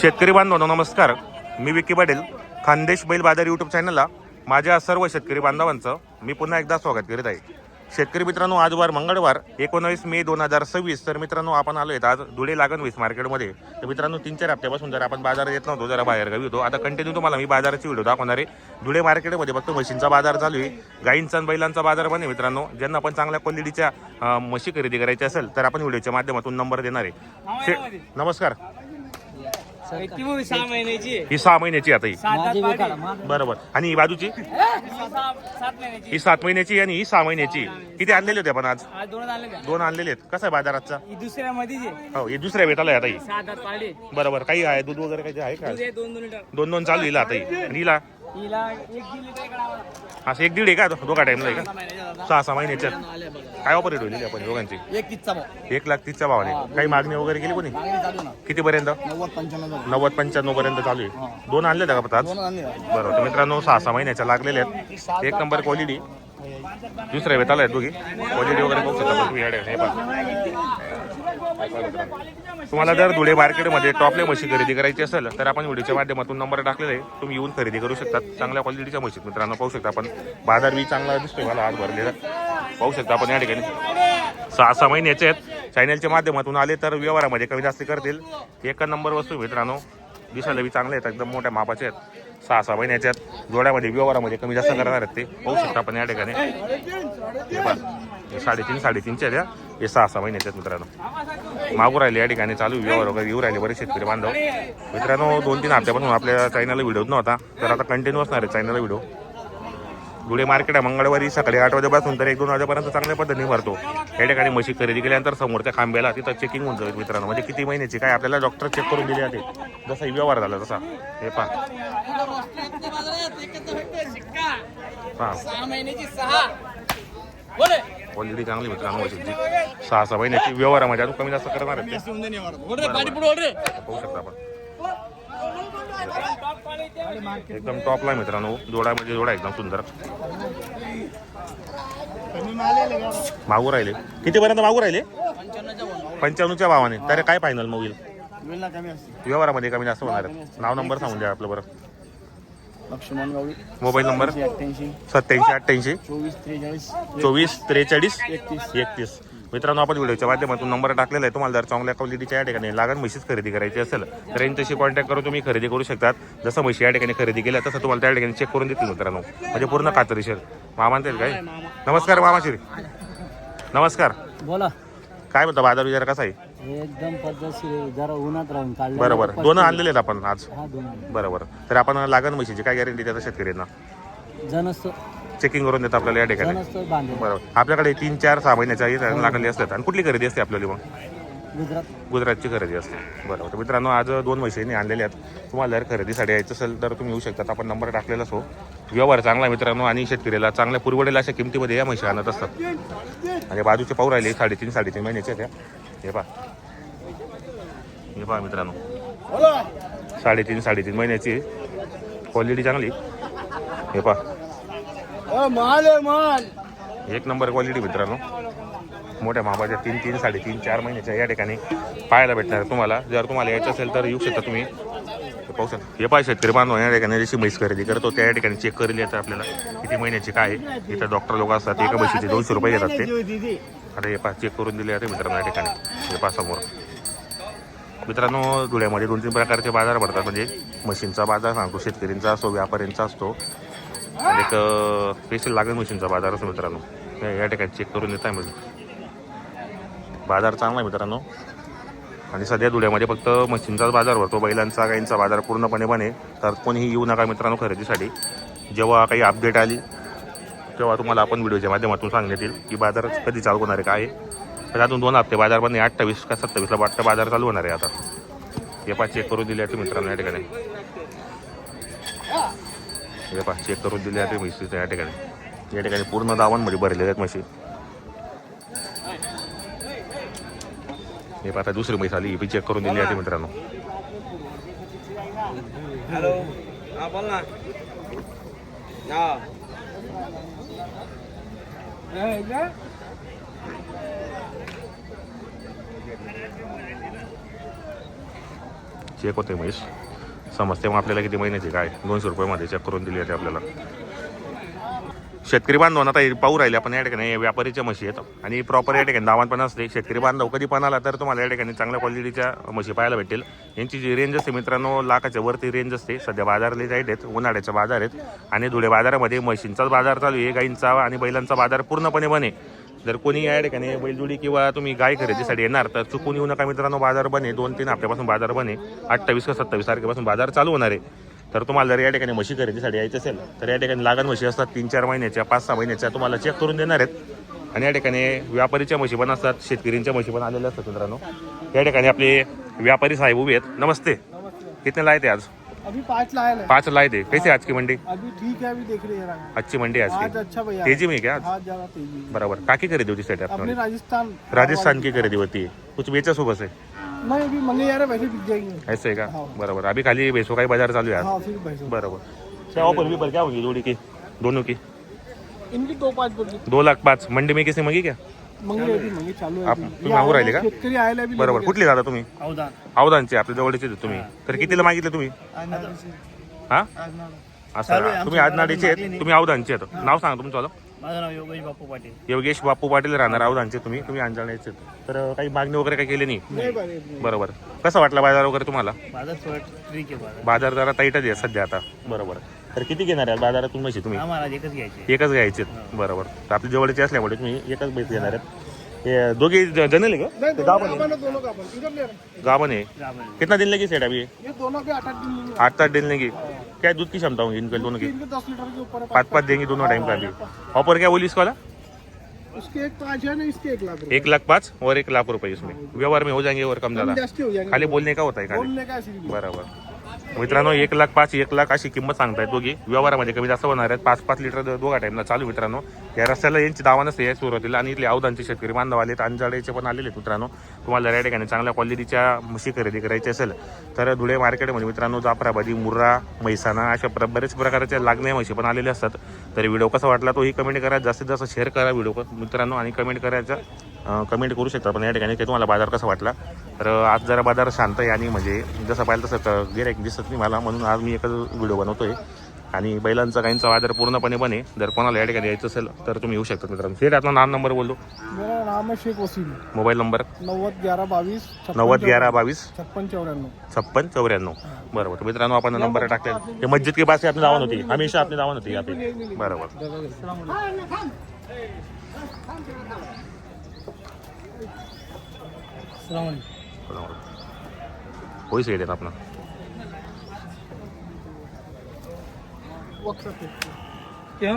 शेतकरी बांधवांनो नमस्कार. मी विकी पाटील, खानदेश बैल बाजार यूट्यूब चॅनलला माझ्या सर्व शेतकरी बांधवांचं मी पुन्हा एकदा स्वागत करीत आहे. शेतकरी मित्रांनो, आज वार मंगळवार 19 मे 2026. तर मित्रांनो, आपण आलो आहेत आज धुळे लागण वीस मार्केटमध्ये. तर मित्रांनो, 3-4 हप्त्यापासून जर आपण बाजारात येत नव्हतो, जरा बाहेर गावी होतो. आता कंटिन्यू तुम्हाला मी बाजाराची व्हिडिओ दाखवणार आहे. धुळे मार्केटमध्ये फक्त म्हशींचा बाजार चालू आहे, गाईंचा आणि बैलांचा बाजार पण आहे. मित्रांनो, ज्यांना पण चांगल्या क्वालिटीच्या म्हशी खरेदी करायची असेल तर आपण व्हिडिओच्या माध्यमातून नंबर देणार आहे. नमस्कार. ही 6 महिन्याची आता ही बरोबर. आणि ही बाजूची ही 7 महिन्याची आणि ही 6 महिन्याची. किती आणलेले होते आपण आज? 2 आणलेले आहेत. कसं आहे बाजाराचा? हो, हे दुसऱ्या वेताला आहे आता ही. बरोबर. काही आहे दूध वगैरे काही आहे का? 2-2 चालू हिला आता ही. आणि हिला असं 1-1.5 आहे का दोघा टाइमला आहे का? 6 महिन्याच्या. काय ऑफर रेट होईल आपण दोघांची? 1,30,000 भावाने. काही मागणी वगैरे केली कोणी? किती पर्यंत? 90-95 पर्यंत चालू आहे. 2 आणले का फक्त आज? बरोबर. तर मित्रांनो, 6 महिन्याच्या लागलेल्या आहेत. 1 नंबर क्वालिटी. दुसऱ्या वेताला आहेत दोघी. क्वालिटी वगैरे बघू शकता तुम्ही. हे तुम्हाला जर धुळे मार्केटमध्ये टॉपले म्हशी खरेदी करायची असेल तर आपण व्हिडिओच्या माध्यमातून नंबर टाकलेला आहे, तुम्ही येऊन खरेदी करू शकतात. चांगल्या क्वालिटीच्या म्हशी मित्रांनो पाहू शकता आपण. बाजार बी चांगला दिसतोय मला आज भरलेला. पाहू शकता आपण या ठिकाणी. 6 महिन्याचे आहेत. चॅनलच्या माध्यमातून आले तर व्यवहारामध्ये कमी जास्त करतील. 1 नंबर वस्तू मित्रांनो. दिसायला बी चांगले आहेत, एकदम मोठ्या मापाचे आहेत. 6 महिन्याचे आहेत. जोड्यामध्ये व्यवहारामध्ये कमी जास्त करणार आहेत ते पाहू शकता आपण या ठिकाणी. हे पण 3.5-3.5चे आहेत. हे 6 महिन्याचे आहेत मित्रांनो. मागू राहिले या ठिकाणी चालू व्यवहार वगैरे येऊ राहिले बरेच शेतकरी बांधव. मित्रांनो, 2-3 हप्त्यापासून आपल्या चॅनलला व्हिडिओ नव्हता, तर आता कंटिन्यू असणार आहे चॅनलला व्हिडिओ. धुळे मार्केट आहे. मंगळवारी सकाळी 8 वाजेपासून तर 1-2 वाजेपर्यंत चांगल्या पद्धतीने भरतो. या ठिकाणी म्हशी खरेदी केल्यानंतर समोरच्या खांब्याला तिथं चेकिंग होऊन जाईल मित्रांनो. म्हणजे किती महिन्याची काय आपल्याला डॉक्टर चेक करून दिले जाते. जसा व्यवहार झाला तसा. हे पहा क्वालिटी चांगली मित्रांनो म्हशीची. 6 महिन्याची व्यवहारामध्ये अजून कमी जास्त करणार आहे. पाहू शकता आपण एकदम टॉपला मित्रांनो. जोडा म्हणजे जोडा एकदम सुंदर. मागू राहिले किती पर्यंत? मागू राहिले 95च्या भावाने. तर काय फायनल मग होईल? व्यवहारामध्ये कमी जास्त होणार आहे. नाव नंबर सांगून द्या आपलं बरं. Mobile number 8788 24 43 31. मित्रांनो, आपण व्हिडिओच्या माध्यमातून नंबर टाकलेला आहे. तुम्हाला जर चांगल्या क्वालिटीच्या या ठिकाणी लागण म्हशीच खरेदी करायची असेल तर यांच्याशी कॉन्टॅक्ट करून तुम्ही खरेदी करू शकतात. जसं म्हशी या ठिकाणी खरेदी केल्या तसं तुम्हाला त्या ठिकाणी चेक करून देतील मित्रांनो. म्हणजे पूर्ण खात्रीशीर. मामा म्हणतात काय? नमस्कार मामाश्री. नमस्कार. बोला. काय म्हणता बाजार विचार कसा आहे? एकदम पद्धतशीर. जरा उन्हात राहून काढलं. बरोबर. 2 आणलेले आहेत आपण आज. हा, 2. बरोबर. तर आपण लागण म्हशीची काय गॅरंटी देतात शेतकऱ्यांना? जनस चेकिंग करून देतात आपल्याला या ठिकाणी. बांधेल. बरोबर. आपल्याकडे 3-4-6 महिन्याच्या लागलेली असतात. आणि कुठली खरेदी असते आपल्याला? मग गुजरातची खरेदी असते. बरोबर. तर मित्रांनो, आज 2 म्हशींनी आणलेल्या आहेत. तुम्हाला जर खरेदीसाठी यायचं असेल तर तुम्ही येऊ शकतात. आपण नंबर टाकलेला असो. व्यवहार चांगला मित्रांनो आणि शेतकऱ्याला चांगल्या पुरवडेल अशा किमतीमध्ये या म्हशी आणत असतात. आणि बाजूचे पाहू राहिले 3.5-3.5 महिन्याचे त्या. हे पहा मित्रांनो, 3.5-3.5 महिन्याची. क्वालिटी चांगली. हे पहा 1 नंबर क्वालिटी मित्रांनो. मोठ्या मापाच्या 3-3-3.5-4 महिन्याच्या या ठिकाणी पाहायला भेटणार तुम्हाला. जर तुम्हाला यायचं असेल तर येऊ शकता तुम्ही. पाहू शकता. हे पाय शेतकरी बांधव या ठिकाणी जशी म्हैस खरेदी करतो त्या ठिकाणी चेक करेल येतं आपल्याला किती महिन्याची काय. इथं डॉक्टर लोक असतात. एका म्हशीचे 200 रुपये घेतात ते. आता हे पहा चेक करून दिले जाते मित्रांनो या ठिकाणी. हे पहा समोर. मित्रांनो, धुळ्यामध्ये 2-3 प्रकारचे बाजार भरतात. म्हणजे म्हशींचा बाजार सांगतो, शेतकऱ्यांचा असतो, व्यापाऱ्यांचा असतो. एक स्पेशल लागण मशीनचा बाजार असतो मित्रांनो. या ठिकाणी चेक करून देत आहे म्हणजे बाजार चांगला आहे मित्रांनो. आणि सध्या धुळ्यामध्ये फक्त मशीनचाच बाजार भरतो. बैलांचा गाईंचा बाजार पूर्णपणे बने. तर कोणीही येऊ नका मित्रांनो खरेदीसाठी. जेव्हा काही अपडेट आली तेव्हा तुम्हाला आपण व्हिडिओच्या माध्यमातून सांगण्यात येईल की बाजार कधी चालू होणार आहे काय. तर अजून 2 हप्ते बाजार बंद. 28 का 27ला वाटतं बाजार चालू होणार आहे आता. हे पहा चेक करून दिले मित्रांनो या ठिकाणी. हे पहा चेक करून दिले जाते म्हशीचं या ठिकाणी. या ठिकाणी पूर्ण दावणमध्ये भरलेले आहेत म्हशी. हे आता दुसरी म्हैस आली. ही चेक करून दिली जाते मित्रांनो. हॅलो, हा बोल ना. चेक होते म्हैस समजते मग आपल्याला किती महिन्याची काय 200 रुपयामध्ये चेक करून दिली जाते आपल्याला. शेतकरी बांधव आता पाहू राहिले आपण या ठिकाणी व्यापारीच्या म्हशी आहेत आणि प्रॉपर या ठिकाणी दावण पण असते. शेतकरी बांधव कधी पण आला तर तुम्हाला या ठिकाणी चांगल्या क्वालिटीच्या म्हशी पाहायला भेटेल. यांची जी रेंज असते मित्रांनो लाखाच्या वरती रेंज असते. सध्या बाजारले जाईट आहेत, उन्हाळ्याचे बाजार आहेत आणि धुळे बाजारामध्ये म्हशींचाच बाजार चालू आहे. गाईंचा आणि बैलांचा बाजार पूर्णपणे बने. जर कोणी या ठिकाणी बैलजोडी किंवा तुम्ही गाय खरेदीसाठी येणार तर चुकून येऊ नका मित्रांनो. बाजार बने 2-3 हप्त्यापासून बाजार बने. 28 का 27 तारखेपासून बाजार चालू होणार आहे. तर तुम्हाला जर या ठिकाणी म्हशी खरेदीसाठी यायचं असेल तर या ठिकाणी लागण म्हशी असतात 3-4 महिन्याच्या 5-6 महिन्याच्या तुम्हाला चेक करून देणार आहेत. आणि या ठिकाणी व्यापारीच्या म्हशी पण असतात, शेतकऱ्यांच्या म्हशी पण आलेल्या असतात मित्रांनो. या ठिकाणी आपले व्यापारी साहेब उभे आहेत. नमस्ते. कितने लाए थे आज? अभी 5 लाए हैं. 5 लाए थे. कैसे आज की मंडी? अभी ठीक है, अभी देख रहे हैं. अच्छी मंडी आज आज की. अच्छा भैया. तेजी में क्या आज? आज ज्यादा तेजी. बराबर. काकी खरेदी होती सेट अपने आपने? राजस्थान की खरेदी होती है. कुछ बेचा सुबह से? नहीं, अभी मंगे जा रहे वैसे बिक जाएंगे. ऐसे है का? हाँ. बराबर. अभी खाली भैंसों का ही बाजार चालू है आज. हाँ सिर्फ भैंसों. बराबर. क्या ऑफर भी पर क्या होगी जोड़ी की दोनों की? इनकी 2-5 बोली 2,05,000. मंडी में किसी मंगी क्या? मंगे अभी मंगे चालू आप आहे. तुम्ही मागू राहिले का? शेतकरी आयला बी बरोबर. कुठली दादा तुम्ही? अवधान. अवधानचे आपल्या जवळचे तुम्ही. तर कितीला मागितले तुम्ही? हा असं तुम्ही आजनाडीचे आहेत, तुम्ही अवधानचे आहेत. नाव सांगा तुमचं. माझं नाव योगेश बापू पाटील. योगेश बापू पाटील राहणार अवधानचे तुम्ही अंजळण्याचे आहेत. तर काही मागणी वगैरे काही केली नाही? बरोबर. कसं वाटलं बाजार वगैरे तुम्हाला? माझा ठीक आहे. बाजार जरा टाईटच आहे सध्या आता. बरोबर. तर किती घेणार आहे बाजारातून म्हशी तुम्ही? आम्हाला एकच घ्यायचे. एकच घ्यायचे. बरोबर. तर आपली जवळचे असल्यामुळे तुम्ही एकच बैस घेणार आहेत. हे दोघे जनल आहे का? गाभण है. कितना दिन लगी सेठ अभी? ये दोनों के 8-8 दिन. 8-8 दिन लगी. क्या दूध की क्षमता होगी इनके दोनों की? इनके 10 लीटर के ऊपर है. 5-5 देंगी दोनों टाइम का भी. ऑफर क्या बोली इसका वाला? उसके एक 5 है ना, इसके 1 लाख रुपए. 1,05,000 और 1,00,000 रुपये इसमें व्यवहार में हो जाएंगे और कम ज्यादा. जास्ती हो जाएंगे. खाली बोलने का होता है खाली. बोलने का ऐसे ही. बरोबर. मित्रांनो 1,05,000 1,00,000 अशी किंमत सांगतायत दोघी. व्यवहारामध्ये कमी जास्त होणार आहेत. 5-5 लिटर दोघा टाइमला चालू मित्रांनो. या रस्त्याला यांची दावा नसते सुरुवातीला. आणि इथले अवधानचे शेतकरी बांधव आले अंजाडेचे पण आलेले मित्रांनो. तुम्हाला या ठिकाणी चांगल्या क्वालिटीच्या म्हशी खरेदी करायची असेल तर धुळे मार्केटमध्ये मित्रांनो जाफराबादी, मुर्रा, म्हैसाणा अशा बरेच प्रकारच्या लागण्या म्हशी पण आलेल्या असतात. तर व्हिडिओ कसा वाटला तोही कमेंट करा. जास्तीत जास्त शेअर करा व्हिडिओ मित्रांनो आणि कमेंट कमेंट करू शकता पण या ठिकाणी की तुम्हाला बाजार कसा वाटला. तर आज जरा बाजार शांत आहे आणि म्हणजे जसं पाहिलं तसं गिऱ्हाईक दिसत नाही मला, म्हणून आज मी एकच व्हिडिओ बनवतोय. आणि बैलांचा काहींचा बाजार पूर्णपणे बने. जर कोणाला या ठिकाणी यायचं असेल तर तुम्ही येऊ शकता मित्रांनो. शेठ आपला नाम नंबर बोललो. मेरा नाम है शेख वसीम. Mobile number 901122 901122 5694. 5694. बरोबर. तो मित्रांनो आपण नंबर टाकले. हे मस्जिद के पास आपली दावण होती हमेशा आपली दावण होती यहाँ पे. बरोबर. होई सेट आहे आपला. क्या